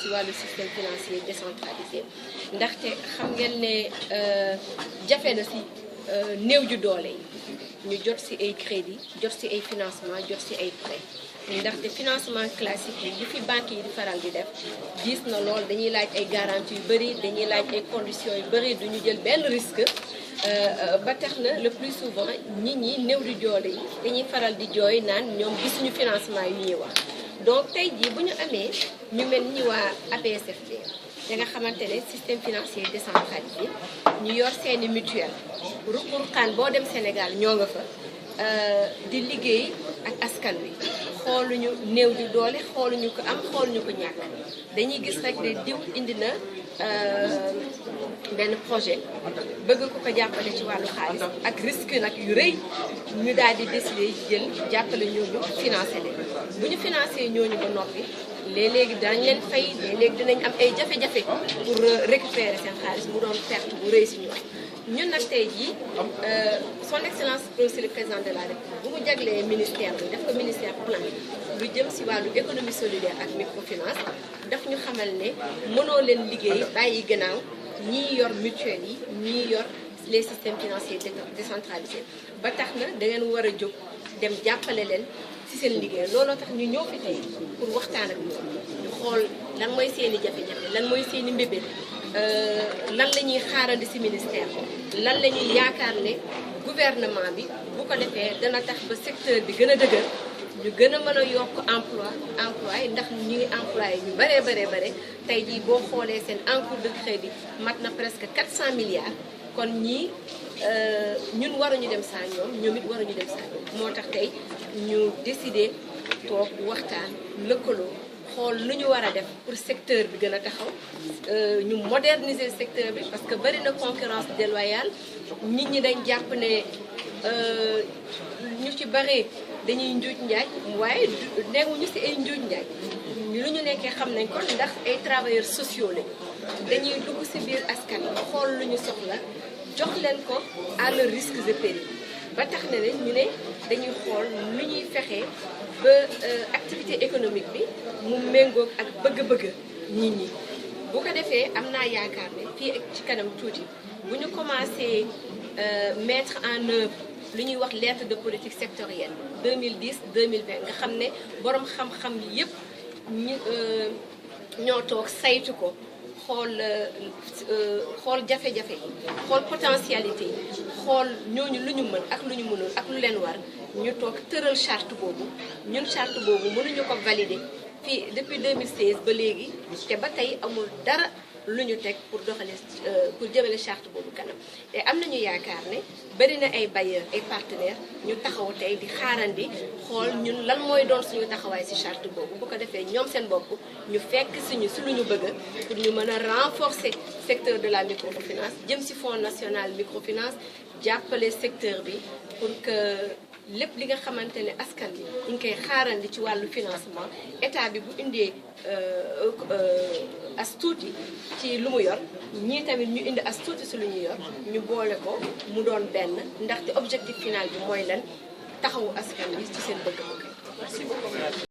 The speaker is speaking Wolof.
ci wàllu système financier décentralisé ndaxte xam ngeen ne jafe na ci néew ju doole yi ñu jot ci ay crédit jot ci ay financement jot ci ay prêt ndaxte financement classique yi fi banques yi di faral di def gis na lool dañuy laaj ay garanties yu bëri dañuy laaj ay conditions yu bëri duñu jël benn risque ba tax na le plus souvent nit ñi néew di doole yi dañuy faral di jooy naan ñoom gisuñu financement yu ñuy wax donc tey jii bu ñu amee ñu mel ni waa APSFD da nga xamante ne système financier décentralisé ñu yor seeni mutuelle ruqurqaan boo dem Sénégal ñoo nga fa di liggéey ak askan wi xooluñu néew di doole xooluñu ko am xooluñu ko ñàkk dañuy gis rek ne diw indi na benn projet bëgg ko jàppale ci wàllu xaalis ak risque nag yu rëy ñu daal di décider jël jàppale ñooñu financé leen bu ñu financé ñooñu ba noppi léeg-léegi dañ leen fay léeg-léegi dinañ am ay jafe-jafe pour récupérer seen xaalis mu doon perte bu rëy si ñoom ñun nag tey jii son excellence monsieur le président de la République bu mu jaglee ministère bi def ko ministère plan lu jëm si wàllu économie solidaire ak microfinance daf ñu xamal ne mënoo leen liggéey bàyyi gannaaw ñii yor mutuelle yi ñii yor les systèmes financiers décentralisés ba tax na da ngeen war a jóg dem jàppale leen ci seen liggéey looloo tax ñu ñëw fi tey pour waxtaan ak ñoom ñu xool lan mooy seen i jafe-jafe lan mooy seen i mbébét lan la ñuy xaarandi ci ministère lan la ñuy yaakaar ne gouvernement bi bu ko defee dana tax ba secteur bi gën a dëgër ñu gën a mën a yokk emploi ndax ñu ngi employé ñu bare tey jii boo xoolee seen encours de crédit mat na presque 400 milliards kon ñii ñun waruñu dem saa ñoom it waruñu dem saa ñoom moo tax tey ñu décidé toog waxtaan lëkkaloo xool lu ñu war a def pour secteur bi gën a taxaw ñu moderniser secteur bi parce que bari na concurrence déloyale nit ñi dañ jàpp ne ñu ci bari dañuy njuuj njaaj waaye newuñu ci ay njuuj njaaj lu ñu nekkee xam nañ ko ndax ay travailleurs sociaux lañ dañuy dugg ci biir askan wi xool lu ñu soxla jox leen ko à leur risque et péril ba tax na ne ñu ne dañuy xool lu ñuy fexee ba activité économique bi mu méngoog ak bëgg-bëgg nit ñi bu ko defee am naa yaakaar ne fii ak ci kanam tuuti bu ñu commencé mettre en œuvre lu ñuy wax lettre de politique sectorielle 2010-2020 nga xam ne borom xam-xam yépp ñoo toog saytu ko xool jafe-jafe yi xool potentialité yi xool ñooñu lu ñu mën ak lu ñu mënul ak lu leen war ñu toog tëral charte boobu ñun charte boobu mënuñu ko valider fii depuis 2016 ba léegi te ba tey amul dara lu ñu teg pour doxale pour jëmale charte boobu kanam te am nañu yaakaar ne bari na ay bailleurs ay partenaires ñu taxaw tey di xaarandi xool ñun lan mooy doon suñu taxawaay ci charte boobu bu ko defee ñoom seen bopp ñu fekk suñu si lu ñu bëgg pour ñu mën a renforcer secteur de la microfinance jëm ci fonds national microfinance jàppale secteur bi pour que lépp li nga xamante ne askan bi ñu ngi koy xaarandi ci wàllu financement état bi bu indee as tuuti ci lu mu yor ñii tamit ñu indi as tuuti ci lu ñu yor ñu boole ko mu doon benn ndaxte objectif final bi mooy lan taxawu askan bi ci seen bëgg-bëgg.